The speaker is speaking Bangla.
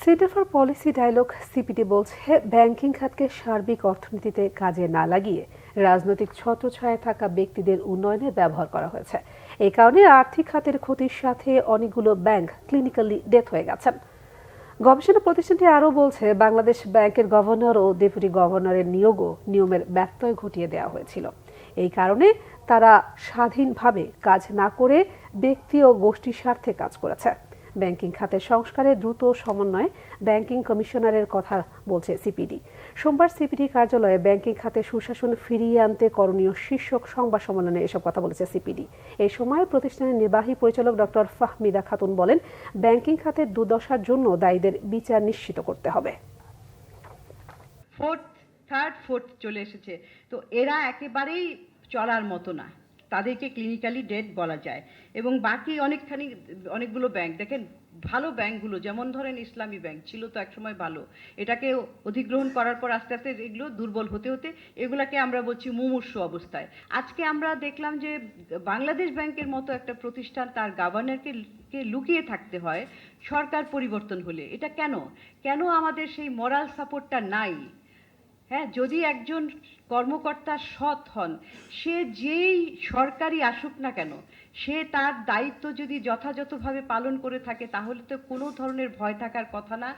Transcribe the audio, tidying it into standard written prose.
Centre for policy dialogue CPD বলছে, ব্যাংকিং খাতকে সার্বিক অর্থনীতিতে কাজে না লাগিয়ে রাজনৈতিক ছত্রছায়ায় থাকা ব্যক্তিদের উন্নয়নে ব্যবহার করা হয়েছে। এই কারণে আর্থিক খাতের ক্ষতির সাথে অনেকগুলো ব্যাংক ক্লিনিক্যালি ডেথ হয়ে গেছেন। গবেষণা প্রতিষ্ঠানটি আরও বলছে, বাংলাদেশ ব্যাংকের গভর্নর ও ডেপুটি গভর্নরের নিয়োগও নিয়মের ব্যত্যয় ঘটিয়ে দেওয়া হয়েছিল। এই কারণে তারা স্বাধীনভাবে কাজ না করে ব্যক্তি ও গোষ্ঠীর স্বার্থে কাজ করেছে। ব্যাংকিং খাতের সংস্কারে দ্রুত সমন্বয়ে ব্যাংকিং কমিশনারের কথা বলছে সিপিডি। সোমবার সিপিডি কার্যালয়ে ব্যাংকিং খাতে সুশাসন ফিরিয়ে আনতে করণীয় শীর্ষক সংবাদ সম্মেলনে এসব কথা বলেছে সিপিডি। এই সময় প্রতিষ্ঠানের নির্বাহী পরিচালক ডক্টর ফাহমিদা খাতুন বলেন, ব্যাংকিং খাতের দুর্দশার জন্য দায়ীদের বিচার নিশ্চিত করতে হবে। থার্ড ফোর্থ চলে এসেছে, তো এরা একেবারেই চলার মতো না, তাদেরকে ক্লিনিক্যালি ডেড বলা যায়। এবং বাকি অনেকগুলো ব্যাংক দেখেন, ভালো ব্যাংকগুলো যেমন ধরেন ইসলামী ব্যাংক ছিল তো একসময় ভালো, এটাকে অধিগ্রহণ করার পর আস্তে আস্তে এগুলো দুর্বল হতে হতে এগুলাকে আমরা বলছি মুমূর্ষু অবস্থায়। আজকে আমরা দেখলাম যে বাংলাদেশ ব্যাংকের মতো একটা প্রতিষ্ঠান তার গভর্নরকে লুকিয়ে থাকতে হয় সরকার পরিবর্তন হলে। এটা কেন কেন আমাদের সেই মোরাল সাপোর্টটা নাই? হ্যাঁ, যদি একজন কর্মকর্তা সৎ হন, সে যেই সরকারি আসুক না কেন, সে তার দায়িত্ব যদি যথাযথভাবে পালন করে থাকে, তাহলে তো কোনো ধরনের ভয় থাকার কথা না।